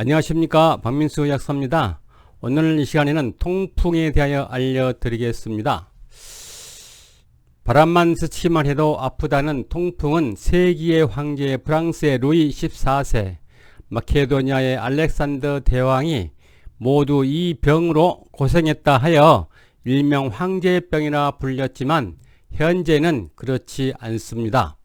안녕하십니까, 박민수 약사입니다. 오늘 이 시간에는 통풍에 대하여 알려드리겠습니다. 바람만 스치기만 해도 아프다는 통풍은 세기의 황제 프랑스의 루이 14세, 마케도니아의 알렉산더 대왕이 모두 이 병으로 고생했다 하여 일명 황제병이라 불렸지만 현재는 그렇지 않습니다.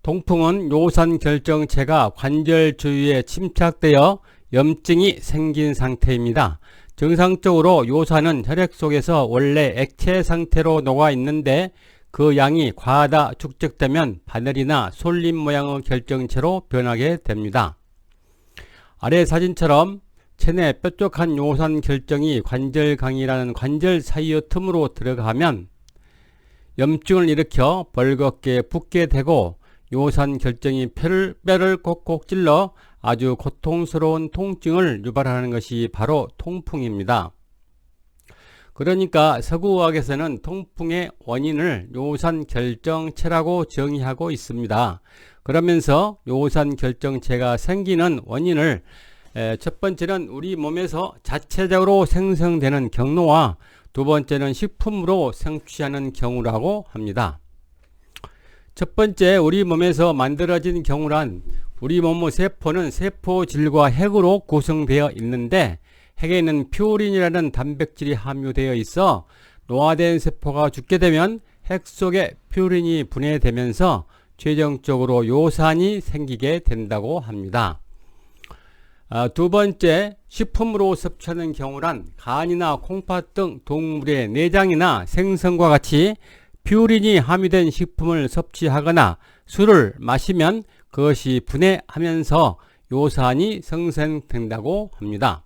통풍은 요산결정체가 관절 주위에 침착되어 염증이 생긴 상태입니다. 정상적으로 요산은 혈액 속에서 원래 액체 상태로 녹아 있는데 그 양이 과하다 축적되면 바늘이나 솔림 모양의 결정체로 변하게 됩니다. 아래 사진처럼 체내 뾰족한 요산 결정이 관절강이라는 관절 사이의 틈으로 들어가면 염증을 일으켜 벌겋게 붓게 되고 요산 결정이 뼈를 꼭꼭 찔러 아주 고통스러운 통증을 유발하는 것이 바로 통풍입니다. 그러니까 서구의학에서는 통풍의 원인을 요산 결정체라고 정의하고 있습니다. 그러면서 요산 결정체가 생기는 원인을 첫 번째는 우리 몸에서 자체적으로 생성되는 경로와 두 번째는 식품으로 생취하는 경우라고 합니다. 첫 번째, 우리 몸에서 만들어진 경우란 우리 몸의 세포는 세포질과 핵으로 구성되어 있는데 핵에는 퓨린이라는 단백질이 함유되어 있어 노화된 세포가 죽게 되면 핵 속에 퓨린이 분해되면서 최종적으로 요산이 생기게 된다고 합니다. 두 번째, 식품으로 섭취하는 경우란 간이나 콩팥 등 동물의 내장이나 생선과 같이 퓨린이 함유된 식품을 섭취하거나 술을 마시면 그것이 분해하면서 요산이 생성된다고 합니다.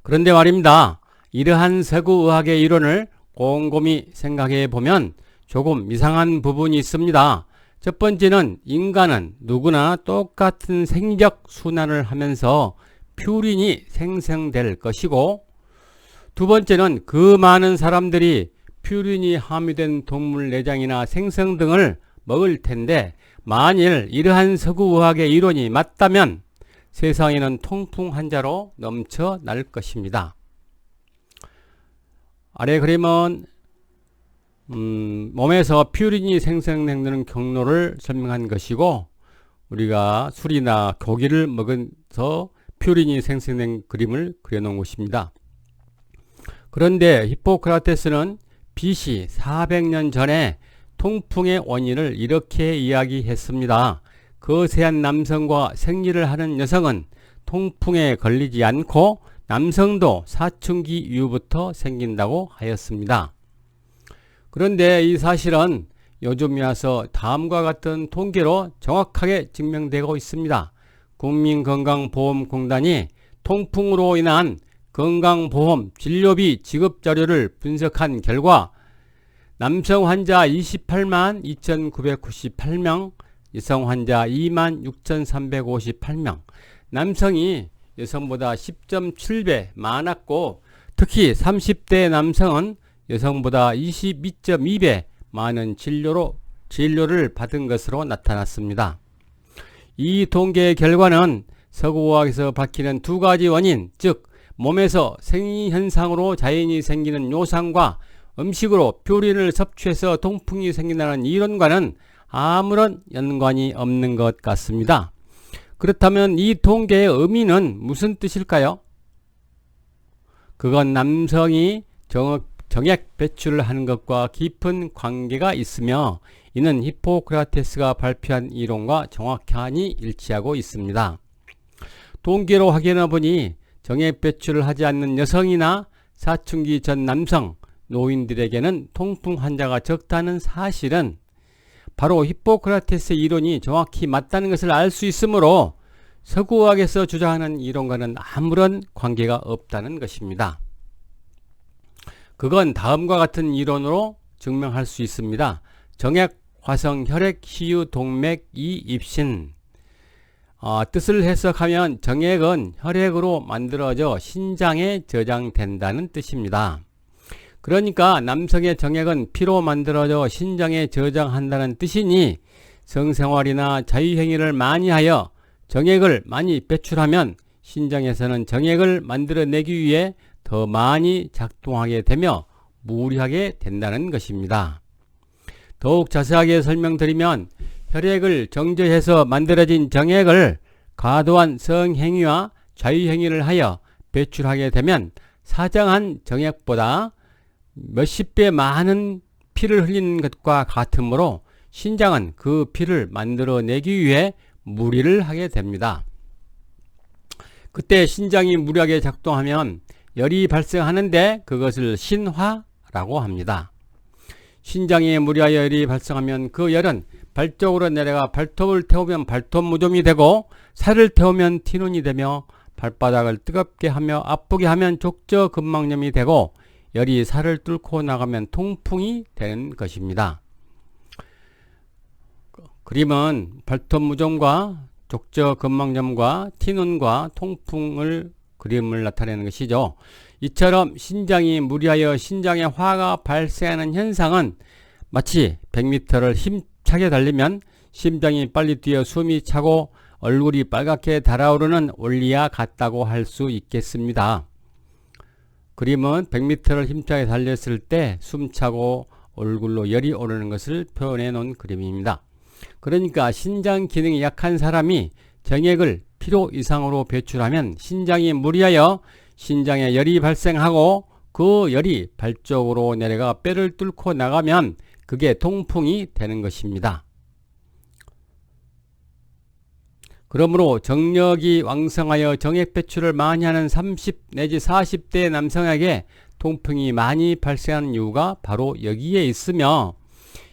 그런데 말입니다. 이러한 서구의학의 이론을 곰곰이 생각해 보면 조금 이상한 부분이 있습니다. 첫 번째는 인간은 누구나 똑같은 생적 순환을 하면서 퓨린이 생성될 것이고, 두 번째는 그 많은 사람들이 퓨린이 함유된 동물 내장이나 생선 등을 먹을 텐데 만일 이러한 서구의학의 이론이 맞다면 세상에는 통풍 환자로 넘쳐날 것입니다. 아래 그림은 몸에서 퓨린이 생성되는 경로를 설명한 것이고, 우리가 술이나 고기를 먹어서 퓨린이 생성된 그림을 그려놓은 것입니다. 그런데 히포크라테스는 BC 400년 전에 통풍의 원인을 이렇게 이야기했습니다. 거세한 남성과 생리를 하는 여성은 통풍에 걸리지 않고 남성도 사춘기 이후부터 생긴다고 하였습니다. 그런데 이 사실은 요즘에 와서 다음과 같은 통계로 정확하게 증명되고 있습니다. 국민건강보험공단이 통풍으로 인한 건강보험 진료비 지급 자료를 분석한 결과 남성 환자 28만 2,998명, 여성 환자 2만 6,358명, 남성이 여성보다 10.7배 많았고 특히 30대 남성은 여성보다 22.2배 많은 진료를 받은 것으로 나타났습니다. 이 통계 결과는 서구의학에서 밝히는 두 가지 원인, 즉 몸에서 생리현상으로 자연히 생기는 요산과 음식으로 퓨린을 섭취해서 통풍이 생긴다는 이론과는 아무런 연관이 없는 것 같습니다. 그렇다면 이 통계의 의미는 무슨 뜻일까요? 그건 남성이 정액 배출을 하는 것과 깊은 관계가 있으며 이는 히포크라테스가 발표한 이론과 정확히 일치하고 있습니다. 통계로 확인해 보니 정액 배출을 하지 않는 여성이나 사춘기 전 남성, 노인들에게는 통풍 환자가 적다는 사실은 바로 히포크라테스의 이론이 정확히 맞다는 것을 알 수 있으므로 서구의학에서 주장하는 이론과는 아무런 관계가 없다는 것입니다. 그건 다음과 같은 이론으로 증명할 수 있습니다. 정액, 화성, 혈액, 희유, 동맥, 이, 입신. 뜻을 해석하면 정액은 혈액으로 만들어져 신장에 저장된다는 뜻입니다. 그러니까 남성의 정액은 피로 만들어져 신장에 저장한다는 뜻이니 성생활이나 자유행위를 많이 하여 정액을 많이 배출하면 신장에서는 정액을 만들어내기 위해 더 많이 작동하게 되며 무리하게 된다는 것입니다. 더욱 자세하게 설명드리면 혈액을 정제해서 만들어진 정액을 과도한 성행위와 자유행위를 하여 배출하게 되면 사정한 정액보다 몇십 배 많은 피를 흘리는 것과 같으므로 신장은 그 피를 만들어내기 위해 무리를 하게 됩니다. 그때 신장이 무리하게 작동하면 열이 발생하는데 그것을 신화라고 합니다. 신장이 무리하여 열이 발생하면 그 열은 발 쪽으로 내려가 발톱을 태우면 발톱 무좀이 되고 살을 태우면 티눈이 되며 발바닥을 뜨겁게 하며 아프게 하면 족저근막염이 되고 열이 살을 뚫고 나가면 통풍이 되는 것입니다. 그림은 발톱 무좀과 족저근막염과 티눈과 통풍을 그림을 나타내는 것이죠. 이처럼 신장이 무리하여 신장에 화가 발생하는 현상은 마치 100m를 힘차게 달리면 심장이 빨리 뛰어 숨이 차고 얼굴이 빨갛게 달아오르는 원리와 같다고 할 수 있겠습니다. 그림은 100m를 힘차게 달렸을 때 숨차고 얼굴로 열이 오르는 것을 표현해 놓은 그림입니다. 그러니까 신장 기능이 약한 사람이 정액을 필요 이상으로 배출하면 신장이 무리하여 신장에 열이 발생하고 그 열이 발 쪽으로 내려가 뼈를 뚫고 나가면 그게 통풍이 되는 것입니다. 그러므로 정력이 왕성하여 정액 배출을 많이 하는 30 내지 40대 남성에게 통풍이 많이 발생하는 이유가 바로 여기에 있으며,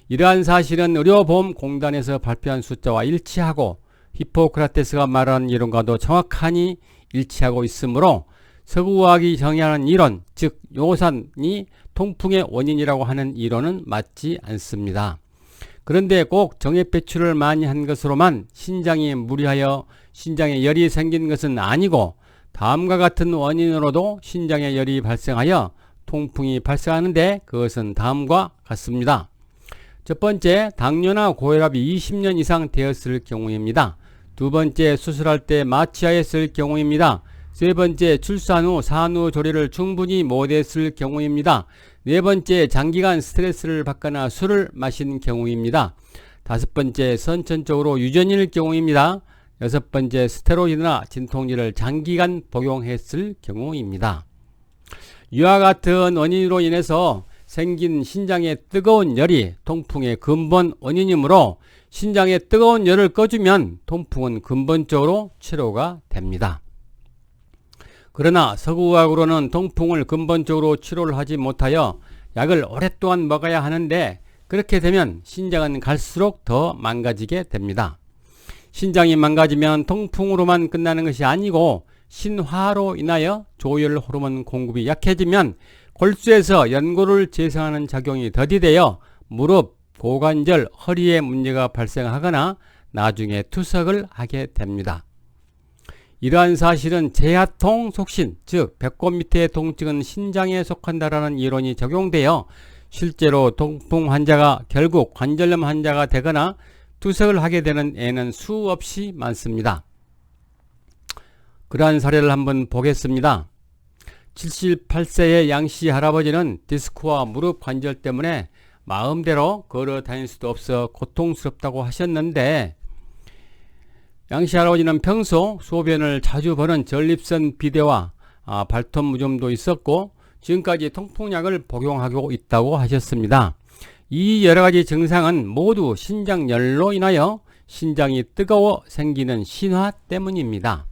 이러한 사실은 의료보험공단에서 발표한 숫자와 일치하고 히포크라테스가 말하는 이론과도 정확하니 일치하고 있으므로 서구의학이 정의하는 이론, 즉 요산이 통풍의 원인이라고 하는 이론은 맞지 않습니다. 그런데 꼭 정액 배출을 많이 한 것으로만 신장이 무리하여 신장에 열이 생긴 것은 아니고, 다음과 같은 원인으로도 신장에 열이 발생하여 통풍이 발생하는데 그것은 다음과 같습니다. 첫 번째, 당뇨나 고혈압이 20년 이상 되었을 경우입니다. 두 번째, 수술할 때 마취하였을 경우입니다. 세 번째, 출산 후 산후조리를 충분히 못했을 경우입니다. 네 번째, 장기간 스트레스를 받거나 술을 마신 경우입니다. 다섯 번째, 선천적으로 유전일 경우입니다. 여섯 번째, 스테로이드나 진통제를 장기간 복용했을 경우입니다. 이와 같은 원인으로 인해서 생긴 신장의 뜨거운 열이 통풍의 근본 원인이므로 신장의 뜨거운 열을 꺼주면 통풍은 근본적으로 치료가 됩니다. 그러나 서구의학으로는 통풍을 근본적으로 치료를 하지 못하여 약을 오랫동안 먹어야 하는데, 그렇게 되면 신장은 갈수록 더 망가지게 됩니다. 신장이 망가지면 통풍으로만 끝나는 것이 아니고 신화로 인하여 조혈 호르몬 공급이 약해지면 골수에서 연골을 재생하는 작용이 더디되어 무릎, 고관절, 허리에 문제가 발생하거나 나중에 투석을 하게 됩니다. 이러한 사실은 제하통 속신, 즉 배꼽 밑의 통증은 신장에 속한다라는 이론이 적용되어 실제로 통풍 환자가 결국 관절염 환자가 되거나 투석을 하게 되는 예는 수없이 많습니다. 그러한 사례를 한번 보겠습니다. 78세의 양씨 할아버지는 디스크와 무릎 관절 때문에 마음대로 걸어 다닐 수도 없어 고통스럽다고 하셨는데, 양씨 할아버지는 평소 소변을 자주 보는 전립선 비대와 발톱 무좀도 있었고 지금까지 통풍약을 복용하고 있다고 하셨습니다. 이 여러가지 증상은 모두 신장열로 인하여 신장이 뜨거워 생기는 신화 때문입니다.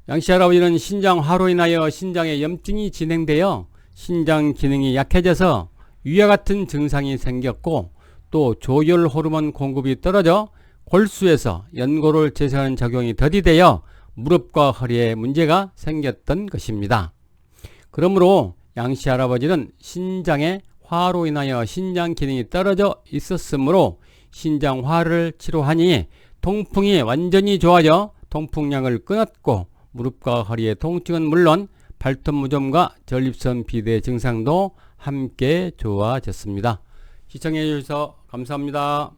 양씨 할아버지는 신장화로 인하여 신장에 염증이 진행되어 신장 기능이 약해져서 위와 같은 증상이 생겼고, 또 조혈 호르몬 공급이 떨어져 골수에서 연골을 재생하는 작용이 더디되어 무릎과 허리에 문제가 생겼던 것입니다. 그러므로 양씨 할아버지는 신장의 화로 인하여 신장 기능이 떨어져 있었으므로 신장화를 치료하니 통풍이 완전히 좋아져 통풍약을 끊었고, 무릎과 허리의 통증은 물론 발톱 무좀과 전립선 비대 증상도 함께 좋아졌습니다. 시청해 주셔서 감사합니다.